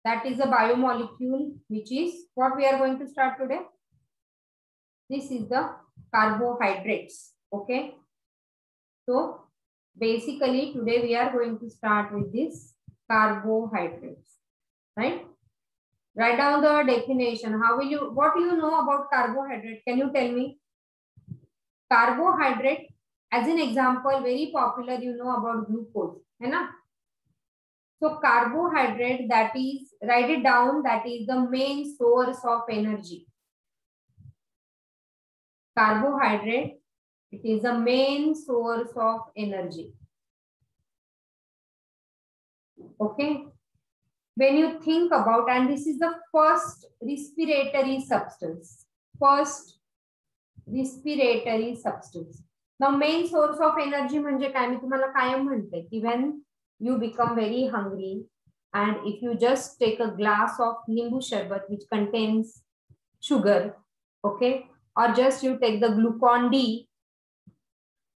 that is a biomolecule, which is what we are going to start today. This is the carbohydrates. Okay. So basically today we are going to start with this carbohydrates, right? Write down the definition. What do you know about carbohydrate? Can you tell me? Carbohydrate, as an example, very popular, you know about glucose, है ना? So carbohydrate, that is, write it down, that is the main source of energy. Carbohydrate, it is the main source of energy. Okay. When you think about, and this is the first respiratory substance. First respiratory substance. Now main source of energy म्हणजे काय मी तुम्हाला कायम म्हणते की when you become very hungry and if you just take a glass of nimbu sharbat which contains sugar, okay, or just you take the glucon D,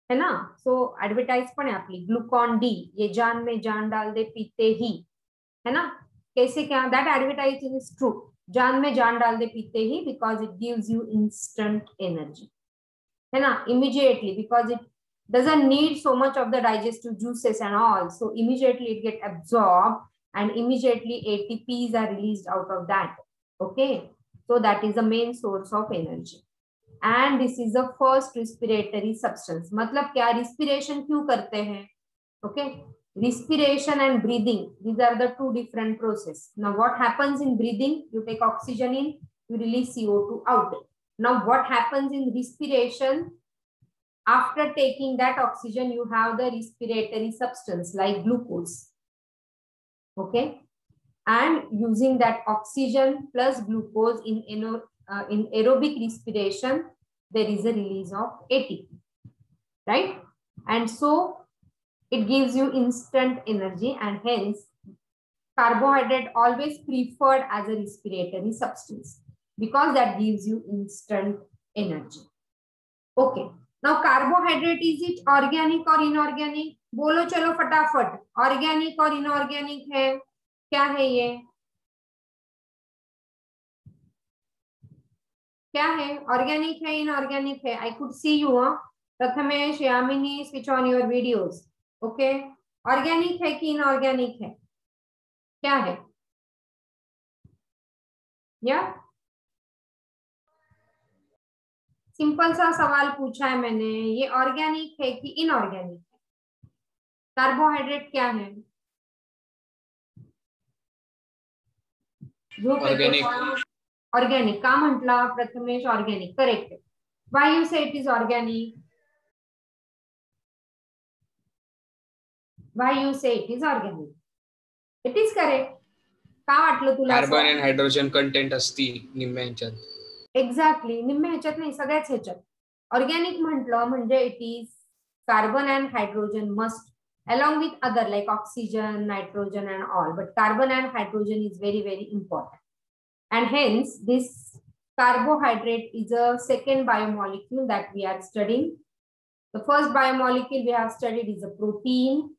है ना? So advertise पण है आपली glucon D, ये जान में जान डाल दे पीते ही, है ना? कैसे क्या? That advertising is true. जान में जान डाल दे पीते ही, because it gives you instant energy, है ना? Immediately, because it doesn't need so much of the digestive juices and all, so immediately it get absorbed and immediately ATPs are released out of that. Okay, so that is the main source of energy, and this is the first respiratory substance. मतलब क्या? respiration क्यों करते हैं? Okay, respiration and breathing, these are the two different processes. Now what happens in breathing? You take oxygen in, you release CO2 out. Now what happens in respiration? After taking that oxygen, you have the respiratory substance like glucose. Okay, and using that oxygen plus glucose in aerobic respiration, there is a release of ATP, right? And so it gives you instant energy, and hence carbohydrate always preferred as a respiratory substance because that gives you instant energy. Okay, now carbohydrate, is it organic or inorganic? बोलो चलो फटाफट, organic और inorganic है, क्या है ये? क्या है? Organic है, inorganic है? I could see you, Prathamesh, Yamini, switch on your videos. Okay, organic है कि inorganic है? क्या है? या सिंपल सा सवाल पूछा है मैंने, ये ऑर्गेनिक है कि इनऑर्गेनिक है? कार्बोहाइड्रेट क्या है? ऑर्गेनिक का म्हटला Prathamesh, organic correct. Why you say it is organic? Why you say it is organic? It is correct. का वाटलं तुला? कार्बन आणि हायड्रोजन कंटेंट असती निम्म्या ह्याच्यात. एक्झॅक्टली, निम्म्या ह्याच्यात नाही, सगळ्याच ह्याच्यात. ऑर्गेनिक म्हटलं म्हणजे it is carbon and hydrogen must along with other like oxygen, nitrogen and all, but carbon and hydrogen is very, very important, and hence this carbohydrate is a second biomolecule that we are studying. The first biomolecule we have studied is a protein,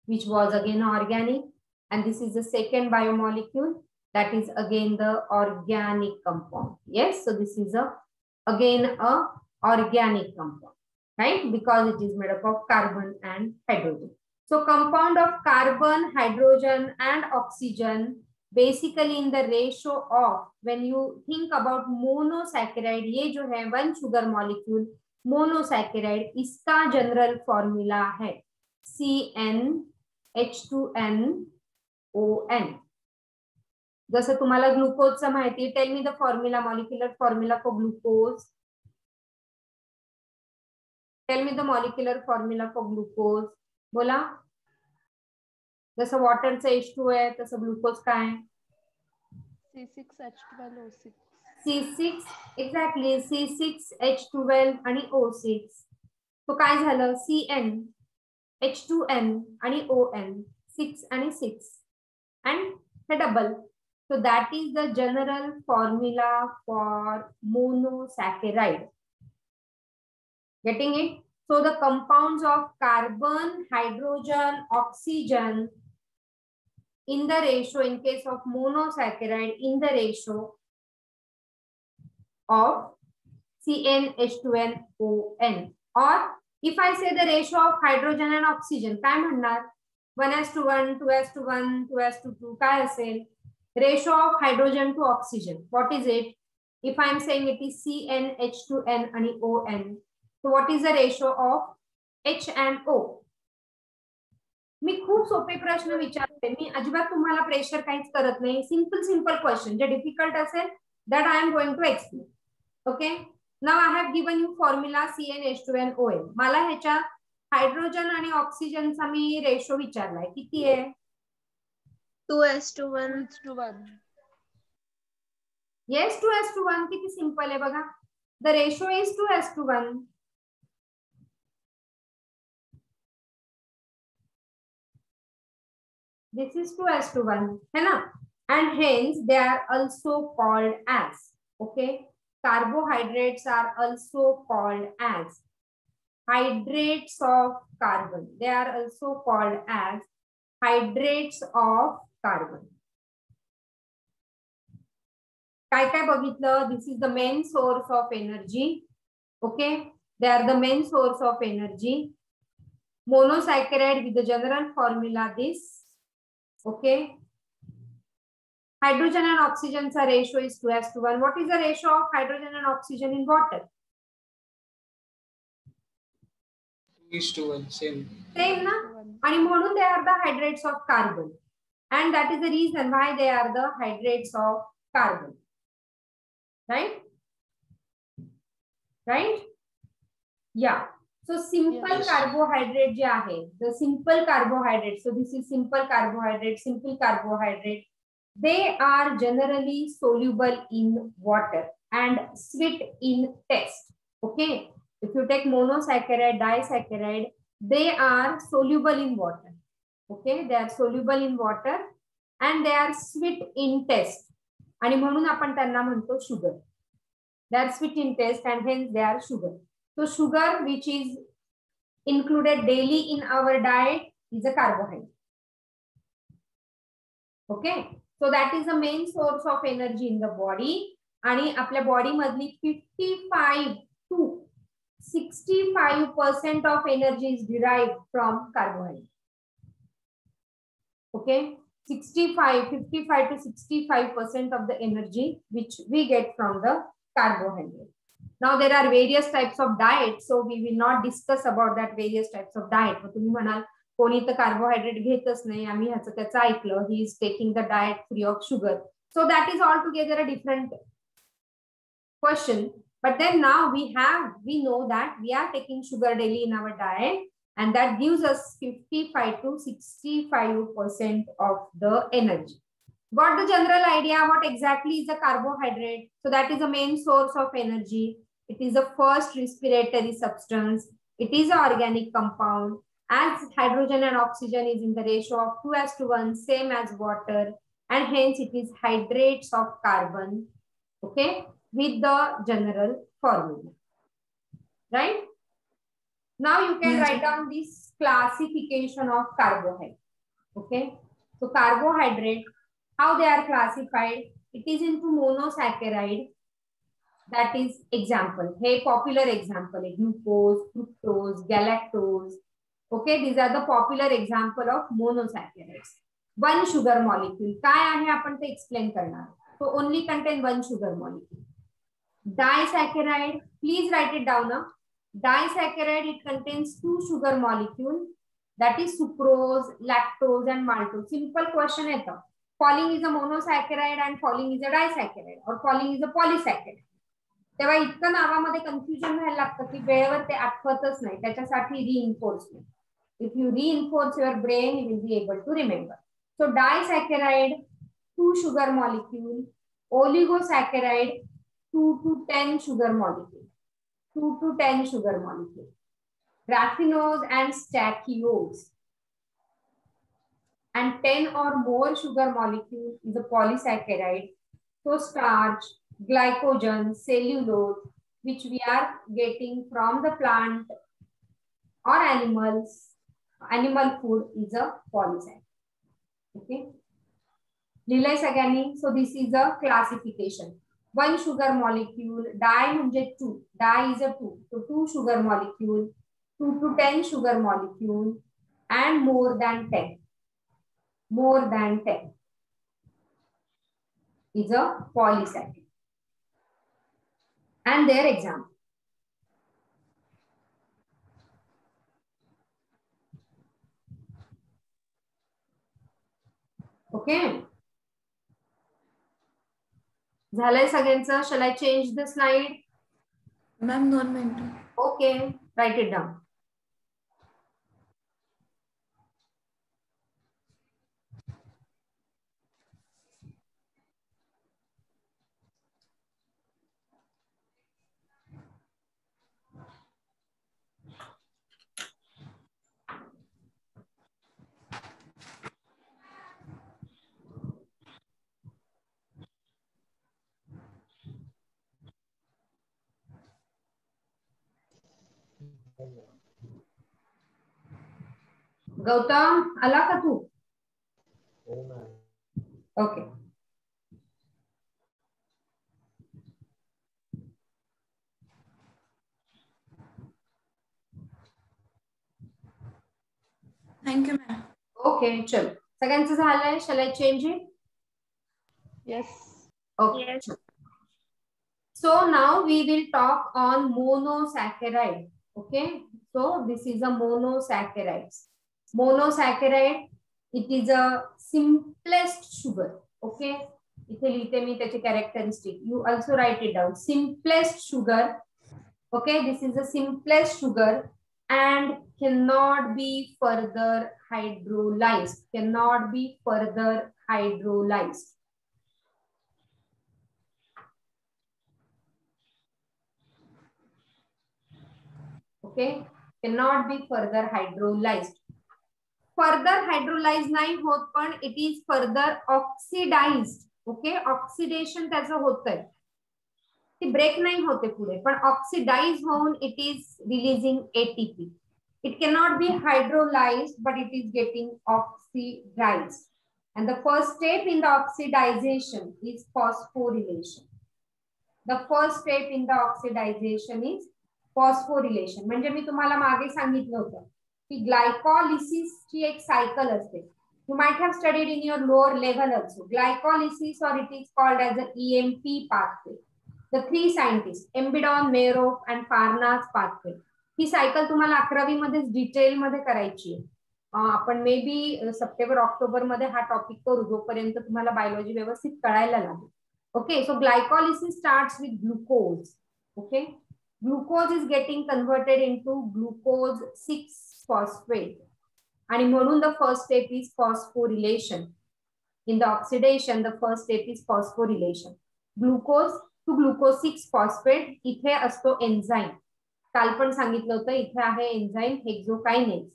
which was again organic, and this is the second biomolecule that is again the organic compound. Yes, so this is again a organic compound, right? Because it is made up of carbon and hydrogen. So compound of carbon, hydrogen and oxygen, basically in the ratio of, when you think about monosaccharide, ये जो है one sugar molecule monosaccharide, इसका general formula है CnH2nOn. जसं तुम्हाला ग्लुकोजचं माहिती, tell me the formula, molecular formula for glucose. Tell me the molecular formula for glucose. बोला. जसं वॉटरचं H2 आहे तसं ग्लुकोज काय? C6H12O6. C6, एक्झॅक्टली, C6H12 आणि O6. तो काय झालं? Cn, H2n आणि ON, 6 आणि 6 and the double. So that is the general formula for monosaccharide. Getting it? So the compounds of carbon, hydrogen, oxygen, in the ratio, in case of monosaccharide, in the ratio of CnH2nOn. Or if I say the ratio of hydrogen and oxygen, काय म्हणणार? 1:1, 2:1, 2:2, काय असेल? Ratio of hydrogen to oxygen. What is it? If I am saying it is CnH2n and ON, so what is the ratio of H and O? मी खूप सोपे प्रश्न विचारते, मी अजिबात तुम्हाला प्रेशर काहीच करत नाही. सिंपल क्वेश्चन, जे डिफिकल्ट असेल that I am going to explain. Okay, now I have given you formula CnH2nOn. मला ह्याच्या हायड्रोजन आणि ऑक्सिजनचा मी रेशो विचारलाय, किती आहे? 2:1. Yes, 2:1. किती सिंपल आहे बघा. The ratio is 2:1. This is 2:1, है ना? And hence they are also called as, okay, carbohydrates are also called as hydrates of carbon. They are also called as hydrates of carbon. काय काय बघितलं? This is the main source of energy. Okay, they are the main source of energy. Monosaccharide with the general formula this. Okay, hydrogen and oxygen's ratio is 2:1. What is the ratio of hydrogen and oxygen in water? 2:1, same. Same ना? आणि म्हणून they are the hydrates of carbon, and that is the reason why they are the hydrates of carbon. Right? Right? Yeah. So simple Yes. carbohydrate जे आहे, the simple carbohydrate. So this is simple carbohydrate, simple carbohydrate. They are generally soluble in water and sweet in taste. Okay. If you take monosaccharide, disaccharide, they are soluble in water. Okay. They are soluble in water and they are sweet in taste. आणि म्हणून आपण त्यांना म्हणतो sugar. They are sweet in taste and hence they are sugar. So sugar which is included daily in our diet is a carbohydrate. Okay. So that is the main source of energy in the body. आणि आपल्या body मधली 55 to 65% of energy is derived from carbohydrate. Okay. 55 to 65% of the energy which we get from the carbohydrate. Now there are various types of diet, so we will not discuss about that various types of diet. तुम्ही म्हणाल कोणी तर carbohydrate घेतच नाही, आम्ही ह्याचं त्याचं ऐकलं, he is taking the diet free of sugar. So that is altogether a different question. But then now we know that we are taking sugar daily in our diet, and that gives us 55 to 65% of the energy. Got the general idea what exactly is a carbohydrate? So that is the main source of energy. It is the first respiratory substance. It is an organic compound. As hydrogen and oxygen is in the ratio of 2:1, same as water, and hence it is hydrates of carbon. Okay, with the general formula. Right? Now you can write down this classification of carbohydrate. Okay, so carbohydrate, how they are classified? It is into monosaccharide. That is example. Hey, popular example. Glucose, fructose, galactose. Okay, these are the popular example of monosaccharides. One sugar molecule. काय आहे आपण ते explain करणार. So only contain one sugar molecule. Disaccharide. Please write it down. Disaccharide, it contains two sugar molecules. That is sucrose, lactose, and maltose. Simple question है तो. Choline is a monosaccharide and choline is a disaccharide, or choline is a polysaccharide. तेव्हा इतकं नावामध्ये confusion व्हायला लागतं की वेळेवर ते आठवतच नाही, त्याच्यासाठी reinforcement. If you reinforce your brain, you will be able to remember. So disaccharide, 2 sugar molecule. Oligosaccharide, 2 to 10 sugar molecule. 2 to 10 sugar molecule. Raffinose and stachyose. And 10 or more sugar molecule is a polysaccharide. So starch, glycogen, cellulose, which we are getting from the plant or animals, animal food is a polysaccharide. Okay. लिहिलंय सगळ्यांनी. So this is a classification. 1 sugar molecule, di म्हणजे 2, di is a 2, so 2 sugar molecule, 2 to 10 sugar molecule and more than 10 is a polysaccharide. And their example. Okay. झालंय सगळ्यांचं. Shall I change the slide? Ma'am, 1 minute. Okay, write it down. Gautam आला का तू? Okay. Thank you, ma'am. Okay, चल सगळ्यांचं झालंय. Shall I change it? Yes. Okay. Yes. So now we will talk on monosaccharide. Okay. So this is a monosaccharides. Monosaccharide, it is a simplest sugar. Okay. इथे लिहिते मी त्याचे characteristic. You also write it down. Simplest sugar. Okay. This is the simplest sugar and cannot be further hydrolyzed. Cannot be further hydrolyzed. Okay, cannot be further hydrolyzed. Further hydrolyzed नाही होत, पण it is further oxidized. Okay, oxidation त्याचं होतंय. ती break नाही होते पुढे, पण ऑक्सिडाइज होऊन it is releasing ATP. It cannot be hydrolyzed, but it is getting oxidized. And the first step in the oxidization is phosphorylation. The first step in the oxidization is phosphorylation. म्हणजे मी तुम्हाला मागे सांगितलं होतं की ग्लायकॉलिसिसची एक cycle असते. You might have studied in your lower level also. Glycolysis or it is called as a EMP pathway. The 3 scientist Embden, Meyerhof and Parnas pathway. ही cycle तुम्हाला 11वी मध्येच डिटेल मध्ये करायची आहे. आपण मे बी सप्टेंबर ऑक्टोबर मध्ये हा टॉपिक करू, जोपर्यंत तुम्हाला बायोलॉजी व्यवस्थित कळायला लागेल. Okay. So glycolysis starts with glucose. Okay. Glucose is getting converted into glucose 6-phosphate. And म्हणून the first step is phosphorylation. In the oxidation, the first step is phosphorylation. Glucose to glucose 6-phosphate. इथे असतो enzyme. काल पण सांगितलं होतं, इथे आहे enzyme हेक्झोकायनेज.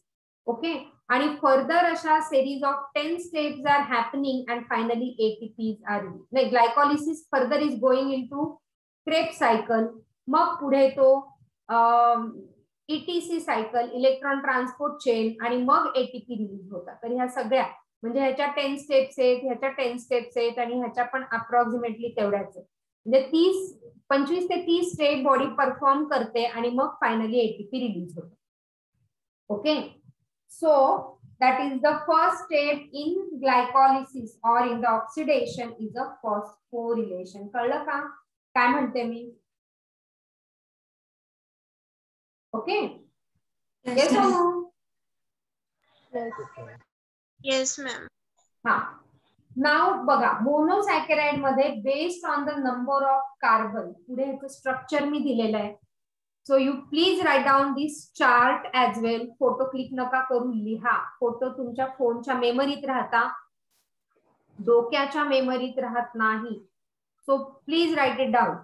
Okay. आणि फर्दर अशा series of 10 steps are happening and finally ATPs are released. Like glycolysis further is going into Krebs cycle. मग पुढे तो ETC cycle, electron transport chain, आणि मग ATP रिलीज होतात. तर ह्या सगळ्या म्हणजे ह्याच्या 10 स्टेप्स आहेत, ह्याच्या 10 स्टेप्स आहेत, आणि ह्याच्या पण अप्रॉक्सिमेटली तेवढ्याच आहेत. म्हणजे 25 ते 30 स्टेप बॉडी परफॉर्म करते आणि मग फायनली ATP रिलीज होते. Okay. So that is the first step in glycolysis or in the oxidation is a phosphorylation. कळलं का काय म्हणते मी? Okay. Yes or no? Yes, ma'am. Now बघा, मोनोसॅकराइड मध्ये based on the number of carbon, पुढे ह्याचं structure मी दिलेलं आहे. So you please write down this chart as well. Photo click नका करू, लिहा. फोटो तुमच्या फोनच्या मेमरीत राहता, डोक्याच्या मेमरीत राहत नाही. So please write it down.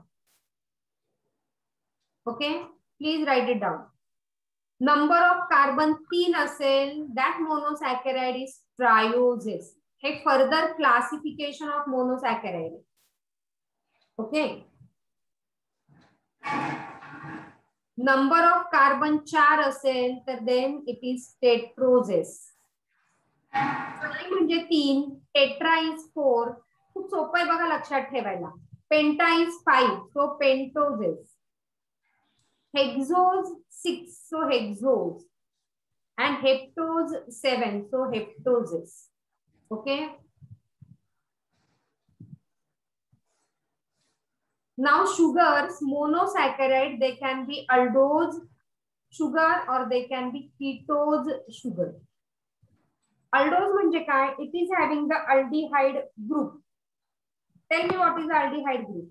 Okay, please write it down. Number of carbon 3 असेल, दॅट मोनोसॅकराइड इज ट्रायोजेस. हे further classification of monosaccharide. Okay. Number of carbon 4 असेल तर देन इट इज टेट्रोजेस. म्हणजे 3, टेट्रा इज 4. खूप सोपं आहे बघा लक्षात ठेवायला. Penta is 5, so pentoses. Hexose 6, so hexoses. And heptose 7, so heptoses. Okay. Now sugars, monosaccharide, they can be aldose sugar or they can be ketose sugar. Aldose म्हणजे काय? It is having the aldehyde group. Tell me what is the aldehyde group?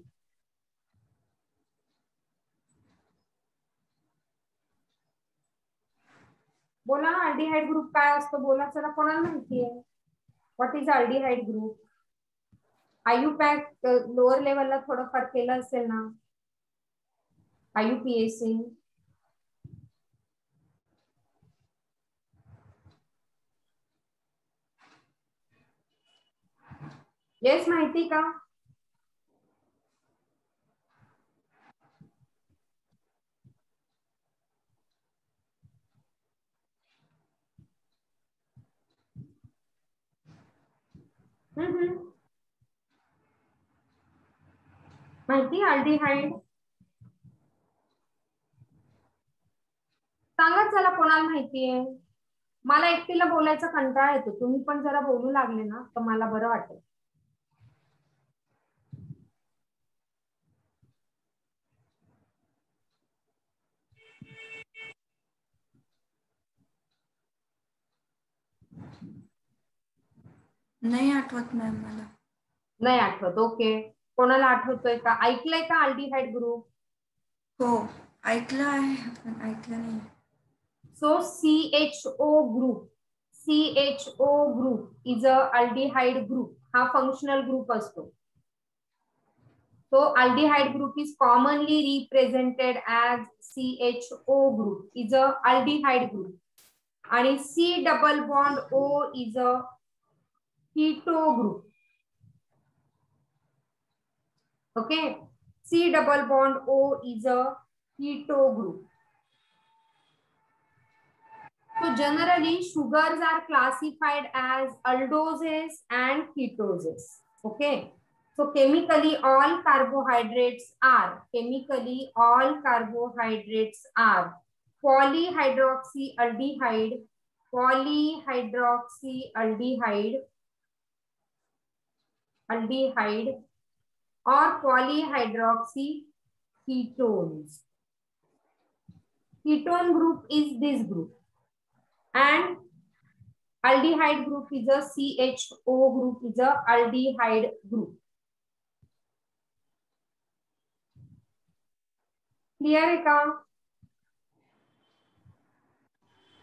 बोला ना, aldehyde group काय असतो? बोला चला, कोणाला माहिती आहे? What is aldehyde group? IUPAC lower लेवलला थोडंफार केलं असेल ना. IUPAC. येस, माहिती का? माहिती अल्डिहाइड? सांगा चला, कोणाला माहिती आहे? मला एकटीला बोलायचा कंटाळा येतो. तुम्ही पण जरा बोलू लागले ना तर मला बरं वाटेल. नाही आठवत मॅम मला. नाही आठवत. ओके, कोणाला आठवतोय का? ऐकलंय का अल्डिहाइड ग्रुप? हो, ऐकलं आहे पण ऐकलं नाही. सो CHO group, CHO group is a aldehyde group. हा फंक्शनल ग्रुप असतो. So aldehyde group is commonly represented as CHO group, is a aldehyde group. And C double bond O is a keto group. Okay, C double bond O is a keto group. So generally sugars are classified as aldoses and ketoses. Okay. So chemically all carbohydrates are polyhydroxyaldehyde, or polyhydroxyketones. Ketone group is this group, and aldehyde group is a CHO group, is a aldehyde group. Clear आहे का?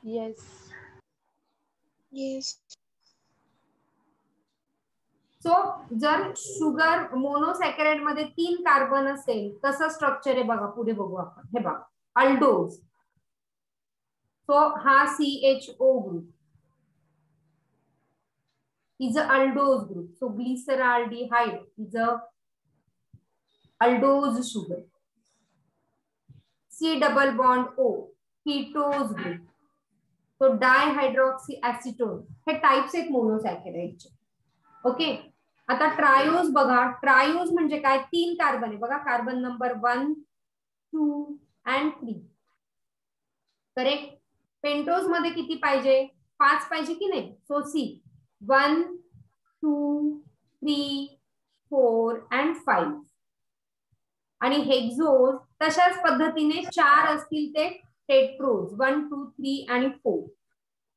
Yes. सो जर sugar मोनोसॅकराइड मध्ये 3 carbon असेल तसं structure आहे बघा. पुढे बघू आपण. हे बघा, अल्डोज. सो हा CHO group is a aldose group. So glyceraldehyde is a aldose sugar. C double bond O, ketose group. So dihydroxyacetone. Hey types आहेत मोनोसॅकराइडचे. ओके, आता ट्रायोज बघा. ट्रायोज म्हणजे काय? 3 कार्बन आहे बघा. Carbon number 1, 2 and 3. Correct. Pentose मध्ये किती पाहिजे? 5 पाहिजे की नाही? सो सी 1, 2, 3, 4 and 5. आणि हेक्सोज तशाच पद्धतीने 4 असतील ते टेट्रोज. 1, 2, 3 आणि 4.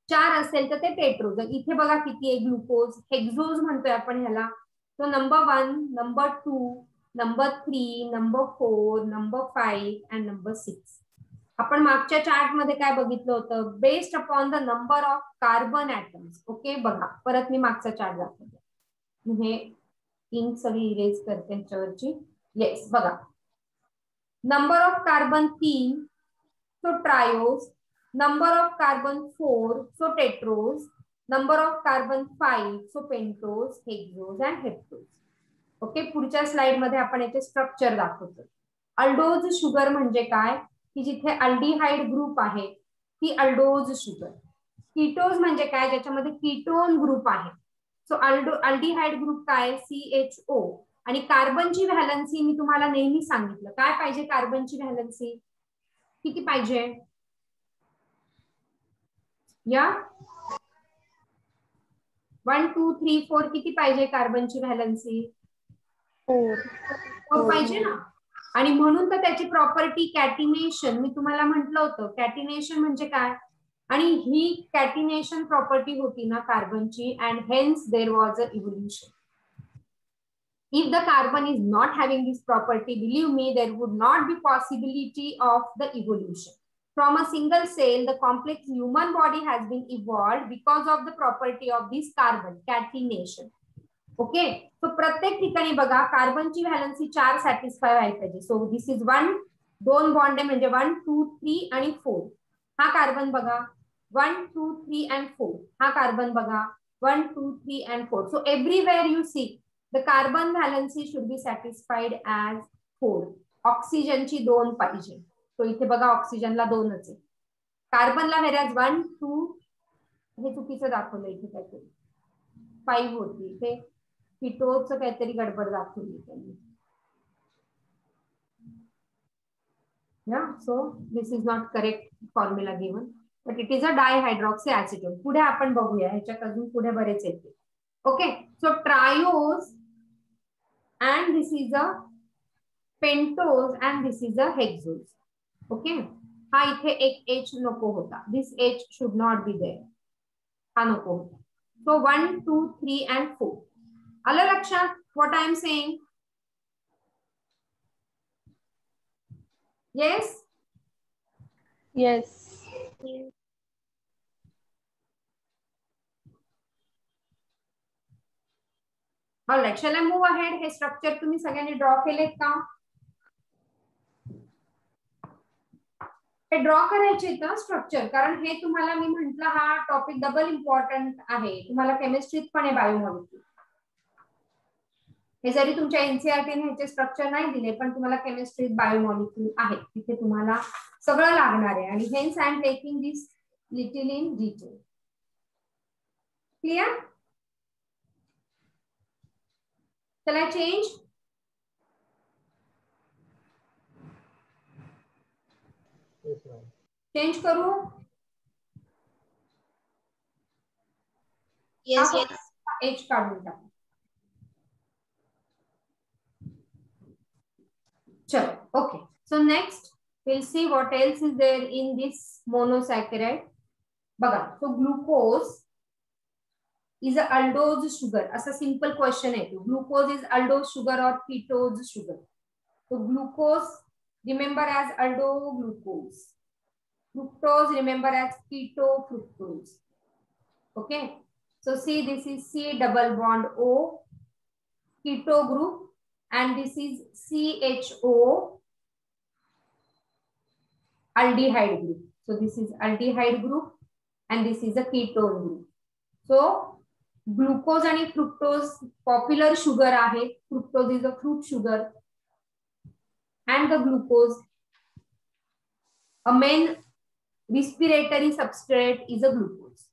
4 असेल तर ते टेट्रोज. इथे बघा किती आहे ग्लुकोज. हेक्सोज म्हणतोय आपण ह्याला. So number 1, number 2, number 3, number 4, number 5 and number 6. आपण मागच्या चार्ट मध्ये काय बघितलं होतं? Based upon the number of carbon atoms. Okay, बघा परत मी मागचा चार्ट दाखवते. हे इंक सगळी इरेज करते ह्याच्यावरची. येस, बघा. Number of carbon 3, so triose. Number of carbon 4, so tetrose. Number of carbon 5, so pentose, hexose and heptose. Okay, पुढच्या slide मध्ये आपण याचे स्ट्रक्चर दाखवतो. अल्डोज शुगर म्हणजे काय? की जिथे अल्डिहाइड ग्रुप आहे ती अल्डोज शुगर. कीटोज म्हणजे काय, ज्याच्यामध्ये कीटोन ग्रुप आहे. सो अल्डिहाइड ग्रुप काय, CHO. आणि कार्बनची व्हॅलन्सी मी तुम्हाला नेहमी सांगितलं, काय पाहिजे कार्बनची व्हॅलन्सी किती पाहिजे या 1 2 3 4 किती पाहिजे कार्बनची व्हॅलन्सी 4 पाहिजे ना. आणि म्हणून तर त्याची प्रॉपर्टी कॅटिनेशन, मी तुम्हाला म्हटलं होतं कॅटिनेशन म्हणजे काय, आणि ही कॅटिनेशन प्रॉपर्टी होती ना कार्बनची, and hence there was a evolution. If the carbon is not having this property, believe me, there would not be possibility of the evolution. From a single cell, the complex human body has been evolved because of the property of this carbon, catenation. Okay, so प्रत्येक ठिकाणी बघा कार्बनची valency 4 satisfy व्हायला पाहिजे. सो this is 1, 2 bond आहे म्हणजे 1 2 3 आणि 4. हा carbon बघा 1 2 3 अँड 4. हा कार्बन बघा 1 2 3 and 4. So everywhere you see the carbon valency should be satisfied as 4. ऑक्सिजनची 2 पाहिजे. तो इथे बघा ऑक्सिजनला 2च आहे. कार्बनला व्हेरॅज 1 2, हे चुकीचं दाखवलं इथे काहीतरी 5 होती इथे, कीटोचं काहीतरी गडबड दाखवली त्यांनी. Yeah, so this is not correct formula given, but it is a dihydroxyacetone. पुढे आपण बघूया, ह्याच्यात अजून पुढे बरेच येते. Okay, so triose and this is a pentose and this is a hexose. Okay, हा इथे एक H नको होता, this H should not be there, हा नको होता. So 1 2 3 and 4. आलं लक्षात what I am saying? Yes? Yes. Alright, shall I move ahead? हे स्ट्रक्चर तुम्ही सगळ्यांनी ड्रॉ केलेत का? हे ड्रॉ करायचे ना स्ट्रक्चर, कारण हे तुम्हाला मी म्हंटल हा टॉपिक डबल इम्पॉर्टंट आहे. तुम्हाला केमिस्ट्रीत पण आहे बायोमॉलिक्यूल. हे जरी तुमच्या एनसीईआरटी ने ह्याचे स्ट्रक्चर नाही दिले, पण तुम्हाला केमिस्ट्रीत बायोमॉलिक्यूल आहे, तिथे तुम्हाला सगळं लागणार आहे. आणि hence I am taking this little in detail. Clear? Shall I change? Change करू? Yes. H काढून टाकू. चलो, okay. So next we'll see what else is there in this monosaccharide. बघा, so glucose is a aldose sugar. असा simple question आहे. Glucose is aldose sugar or ketose sugar? So glucose remember as aldoglucose. Fructose remember as ketofructose. Okay. So see, this is C double bond O, keto group, and this is CHO, aldehyde group. So this is aldehyde group and this is a ketone group. So glucose and fructose popular sugar आहे. Fructose is a fruit sugar and the glucose, a main respiratory substrate is a glucose.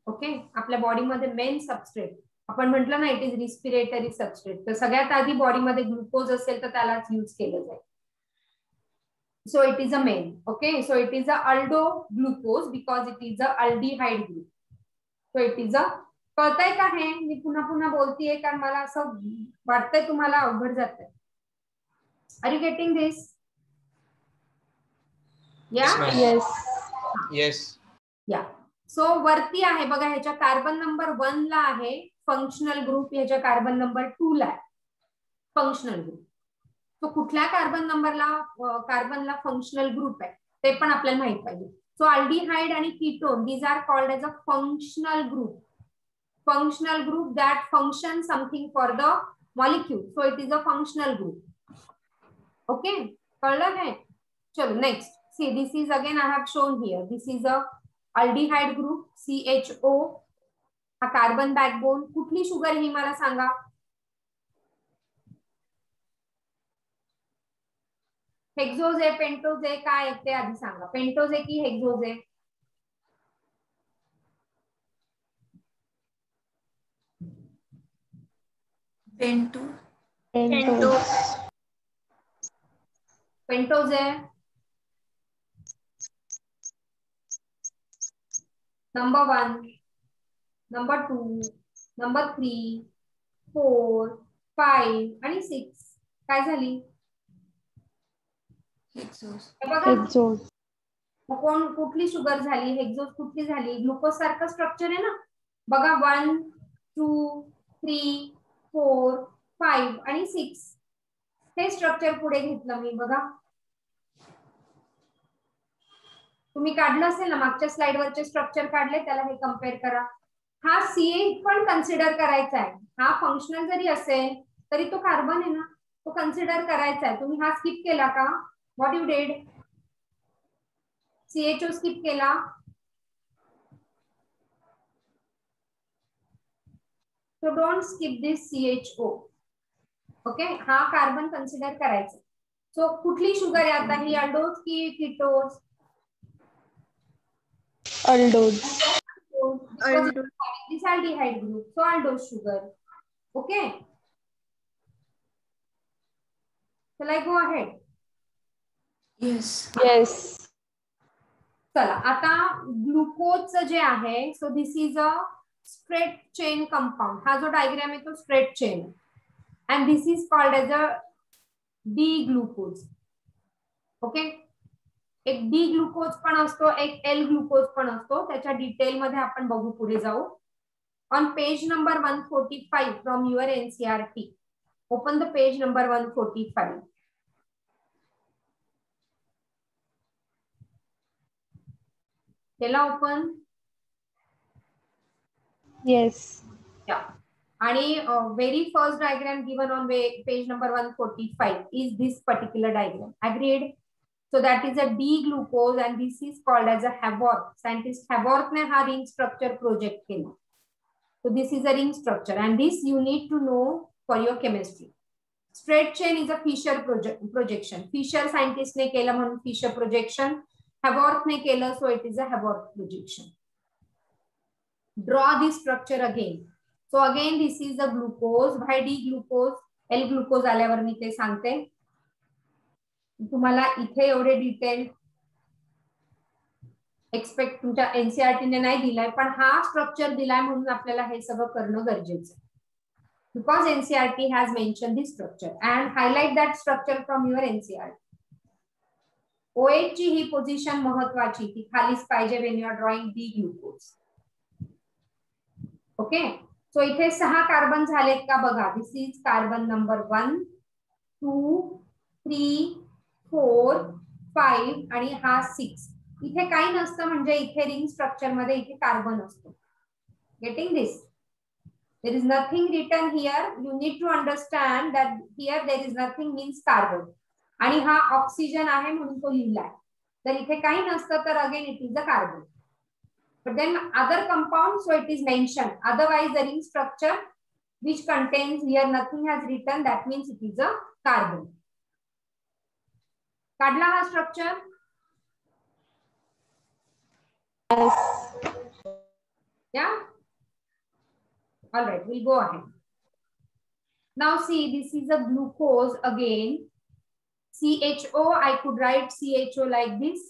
Okay, आपल्या बॉडीमध्ये main substrate आपण म्हटलं ना, it is respiratory substrate. तर सगळ्यात आधी बॉडीमध्ये ग्लुकोज असेल तर त्यालाच यूज केलं जाईल. So it is a main. Okay, so it is a aldo glucose because it is a aldehyde group. So it is a, कळतंय का हे? मी पुन्हा पुन्हा बोलतीये कारण मला असं वाटतंय तुम्हाला अवघड जातंय. Are you getting this? Yes. Yeah. सो वरती आहे बघा, ह्याच्या कार्बन नंबर 1 ला आहे फंक्शनल ग्रुप, ह्याच्या कार्बन नंबर 2 ला आहे फंक्शनल ग्रुप. तो कुठल्या कार्बनला फंक्शनल ग्रुप आहे ते पण आपल्याला माहित पाहिजे. सो अल्डिहाइड आणि ketone these are called as a functional group. Functional group that function something for the molecule. So it is a functional group. Okay, कळलं हे? चलो next. See, this is again I have shown here. This is a aldehyde group CHO. हा carbon backbone. कुठली sugar ही मला सांगा? Hexose आहे, pentose आहे, काय आहे ते आधी सांगा. पेंटोज आहे की हेक्सोज आहे? पेंटोज. पेंटोज है. नंबर 1, नंबर 2, नंबर 3, 4, 5 आणि 6 काय झाली? हेक्सोज. हे बघा हेक्सोज. कोण कुठली शुगर झाली? हेक्सोज कुठली झाली? ग्लुकोज सारखं स्ट्रक्चर आहे ना. बघा 1, 2, 3, 4, 5 आणि 6 हे स्ट्रक्चर पुढे घेतलं मी. बघा तुम्ही काढलं असेल ना मागच्या स्लाइड वरचे स्ट्रक्चर काढले, त्याला हे कम्पेअर करा. हा CH पण कन्सिडर करायचा आहे. हा फंक्शनल जरी असेल तरी तो कार्बन आहे ना, तो कन्सिडर करायचा आहे. तुम्ही हा स्किप केला का? What you did? CHO skip केला. So don't skip this CHO. Okay हा कार्बन कन्सिडर करायचा. सो कुठली शुगर आहे आता ही? अल्डोज की कीटोज? अल्डोज. This aldehyde group, so aldose sugar. Okay, shall I go ahead? Yes. Yes. चला आता ग्लुकोजचं जे आहे, so this is a straight chain compound. हा जो डायग्राम आहे तो straight chain and this is called as a D glucose. Okay, एक डी ग्लुकोज पण असतो, एक एल ग्लुकोज पण असतो. त्याच्या डिटेल मध्ये आपण बघू पुढे जाऊ. On page number 145 from your NCERT, open the page number 145. केला open? Yes. Yeah. आणि very first diagram given on page number 145 is this particular diagram. Agreed? So that is a D glucose and this is called as a Haworth. Scientist Haworth ने हा ring structure project केला. So this is a ring structure and this you need to know for your chemistry. Straight chain is a Fisher projection. Fisher scientist ने केला म्हणून Fisher projection. Haworth ने केलं, so it is a Haworth projection. Draw this structure again. So again this is the glucose by D glucose. L glucose आल्यावर मी ते सांगते. तुम्हाला इथे एवढे डिटेल एक्सपेक्ट तुमच्या NCERT ने नाही दिलाय, पण हा स्ट्रक्चर दिलाय म्हणून आपल्याला हे सगळं करणं गरजेचं आहे. Because NCERT has mentioned this structure and highlight that structure from your NCERT. OH ची ही पोझिशन महत्वाची, ती खालीच पाहिजे when you are drawing D glucose. Okay, so इथे 6 कार्बन झालेत का बघा. दिस इज कार्बन नंबर 1, 2, 3, 4, 5 आणि हा 6. इथे काही नसतं, म्हणजे इथे रिंग स्ट्रक्चर मध्ये इथे कार्बन असतो. Getting this? There is nothing written here. You need to understand that here there is nothing means carbon. आणि हा ऑक्सिजन आहे म्हणून तो लिहिलाय. तर इथे काही नसतं तर again it is a carbon. But then other compounds, so it is mentioned. Otherwise, the ring structure which contains here nothing has written. That means it is a carbon. काढला हा structure? Yes. Yeah. All right, we'll go ahead. Now see, this is a glucose again. CHO, I could write CHO like this,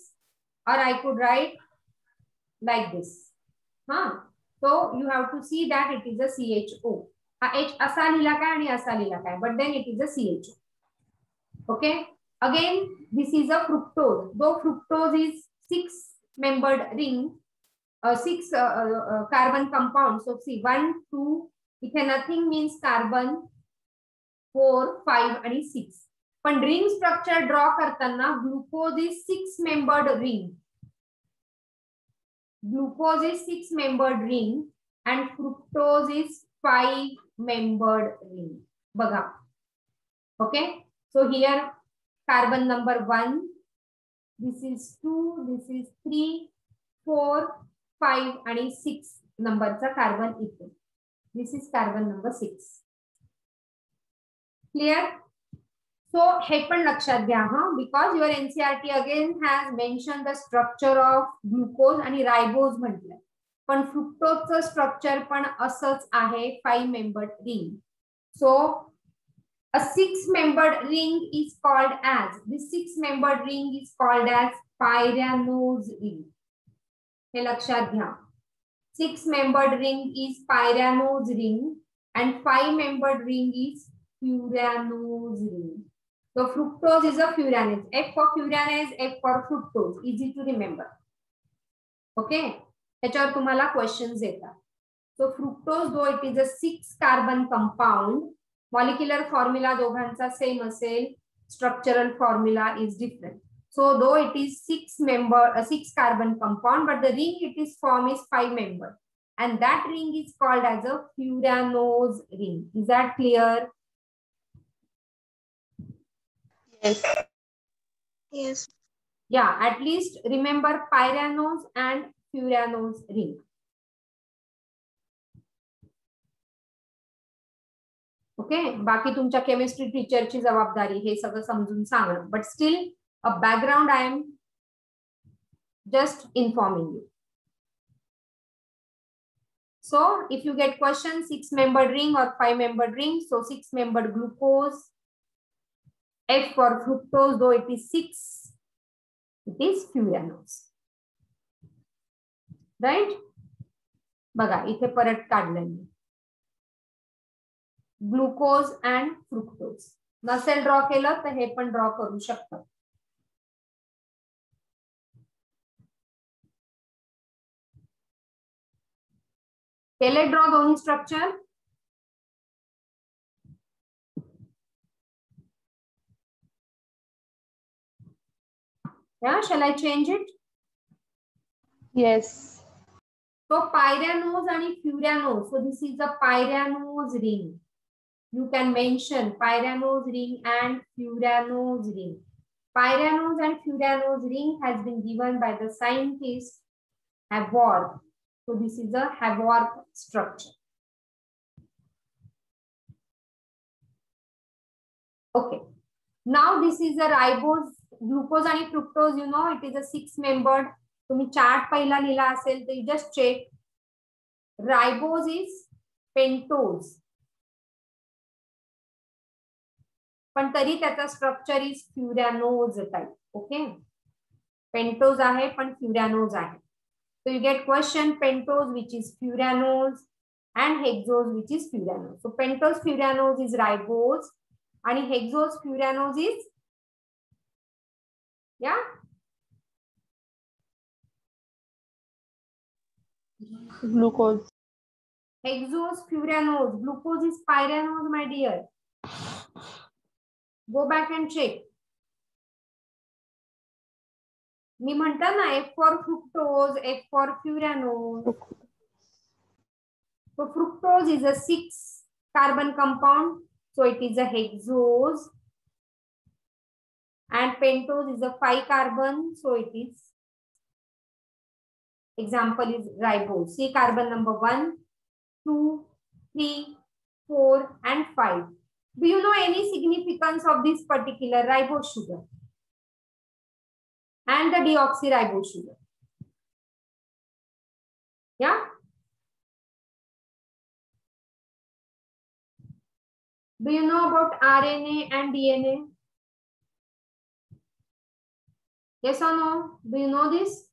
or I could write like this. So you have to see that it is a CHO. H असा लिहिला काय आणि असा लिहिला काय, but then it is a CHO. Okay. Again, this is a fructose. Though fructose is 6-membered ring, 6 carbon compound. So see 1, 2. इथे nothing means carbon. 4, 5 आणि 6. पण रिंग स्ट्रक्चर ड्रॉ करताना glucose is 6-membered ring. Glucose is 6-membered ring and fructose is 5-membered ring. बघा. Okay. So here carbon number 1. This is 2. This is 3, 4, 5 आणि 6 नंबरचा carbon इथे. This is carbon number 6. Clear? So हे पण लक्षात घ्या हा, because your NCERT again has mentioned the structure of glucose आणि रायबोज म्हटलंय, पण फ्रुक्टोजचं स्ट्रक्चर पण असंच आहे 5-membered ring. So a 6-membered ring is called as, this 6-membered ring is called as pyranose ring. हे लक्षात घ्या. 6-membered ring is pyranose ring and 5-membered ring is furanose ring. So fructose is a furanase. F for furanase, F for fructose. Easy to remember. Okay. ह्याच्यावर तुम्हाला questions येतात. So fructose, though it is a 6-carbon compound, molecular formula दोघांचा same असेल, structural formula is different. So though it is 6-carbon compound, but the ring it is formed is 5-membered, and that ring is called as a furanose ring. Is that clear? Yes. Yes. Yeah, at least remember pyranose and furanose ring. Okay. बाकी तुमच्या chemistry टीचरची जबाबदारी हे सगळं समजून सांगणं. But still a background I am just informing you. So if you get question 6-membered ring or 5-membered ring, so 6-membered glucose, F for fructose, though it is 6, it is furanose. Right? बघा इथे परत काढलं मी. Glucose and fructose. नसेल draw केलं तर हे पण draw करू शकता. केले ड्रॉ दोन्ही structure. Yeah, shall I change it? Yes. So pyranose and furanose. So this is a pyranose ring. You can mention pyranose ring and furanose ring. Pyranose and furanose ring has been given by the scientist Haworth. So this is a Haworth structure. Okay. Now this is a ribose, glucose and fructose. You know it is a 6-membered. तुम्ही chart पहिला लिहिला असेल तर you just check. Ribose is pentose. पण तरी त्याचा structure is furanose type. Okay. Pentose आहे पण फ्युरॅनोज आहे. So you get question pentose which is furanose and hexose which is furanose. So pentose furanose is ribose and hexose furanose is Glucose. hexose furanose. Glucose is pyranose, my dear. Go back and check. मी म्हणता ना F for fructose, F for furanose. So fructose is a 6-carbon compound, so it is a hexose, and pentose is a 5-carbon, so it is, example is ribose. See carbon number 1, 2, 3, 4 and 5. Do you know any significance of this particular ribose sugar and the deoxyribose sugar? Yeah. Do you know about RNA and DNA? Yes or no? Do you know this?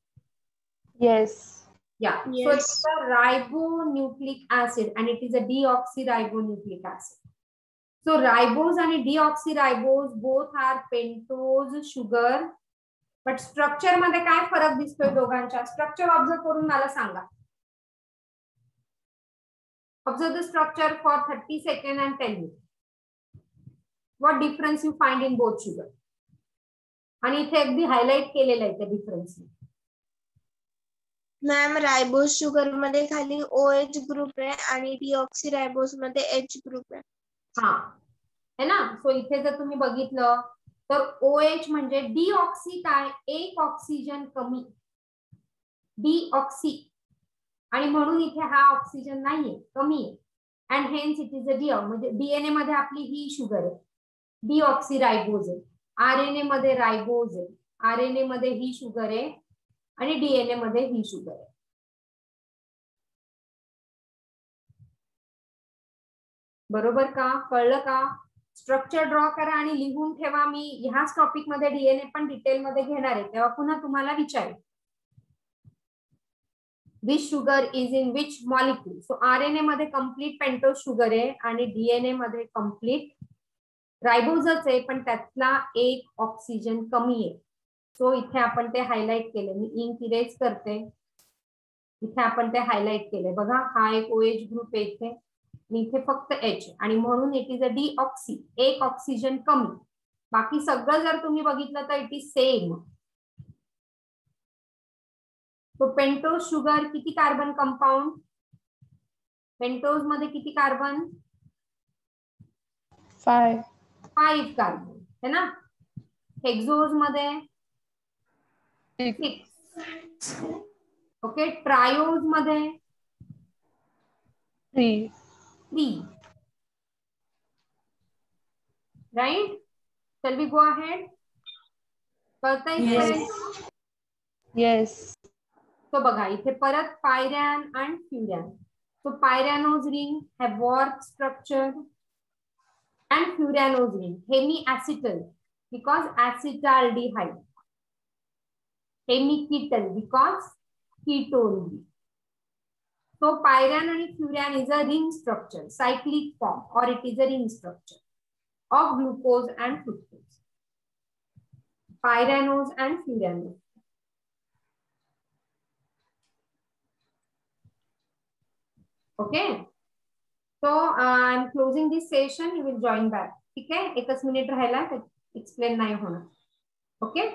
Yes. Yeah. Yes. So it's a ribonucleic acid and it is a deoxyribonucleic acid. So ribose and deoxyribose both are pentose sugar. But structure मध्ये काय फरक दिसतोय दोघांच्या? Structure observe करून मला सांगा. Observe the structure for 30 second and tell me what difference you find in both sugar. आणि इथे अगदी हायलाइट केलेलं आहे त्या डिफरन्स. मॅम रायबोस शुगर मध्ये खाली OH ग्रुप आहे आणि डिऑक्सिरायबोस मध्ये H ग्रुप आहे. हा है ना. सो इथे जर तुम्ही बघितलं तर OH म्हणजे डिऑक्सी काय, एक ऑक्सिजन कमी, डिऑक्सी, आणि म्हणून इथे हा ऑक्सिजन नाहीये, कमी आहे. And hence it is a डिऑ, म्हणजे डीएनए मध्ये आपली ही शुगर आहे, डिऑक्सिरायबोज आहे. आरएनए मध्ये रायबोज आहे, आरएनए मध्ये ही शुगर आहे आणि डीएनए मध्ये ही शुगर आहे. बरोबर का? कळलं का? स्ट्रक्चर ड्रॉ करा आणि लिहून ठेवा. मी ह्याच टॉपिक मध्ये डीएनए पण डिटेल मध्ये घेणार आहे, तेव्हा पुन्हा तुम्हाला विचारेल which sugar is in which molecule. So RNA मध्ये कम्प्लीट पेंटोज शुगर आहे आणि डीएनए मध्ये कम्प्लीट रायबोजच आहे, पण त्यातला एक ऑक्सिजन कमी आहे. सो इथे आपण ते हायलाइट केले. मी इंक इरेज करते. इथे आपण ते हायलाइट केले बघा. हा एक OH ग्रुप आहे इथे, इथे फक्त H आणि म्हणून इट इज अ डीऑक्सी, एक ऑक्सिजन कमी. बाकी सगळं जर तुम्ही बघितलं तर इट इज सेम. तो पेंटोज शुगर किती कार्बन कंपाऊंड? पेंटोज मध्ये किती कार्बन? 5 कार्बन है ना. हेक्सोज मध्ये 6. ओके. ट्रायोज मध्ये 3. Right. Shall we go ahead? कळतंय इथे? Yes. तो बघा इथे परत पायरॅन आणि फ्युरॅन. So pyranose ring have warp structure and furanose ring hemiacetal because acetaldehyde, hemiketal because ketone. So pyran and furan is a ring structure, cyclic form, or it is a ring structure of glucose and fructose. Pyranose and furanose. Okay. So I'm closing this session. You will join back. ठीक है. एकच minute राहिला, explain नाही होणार. Okay.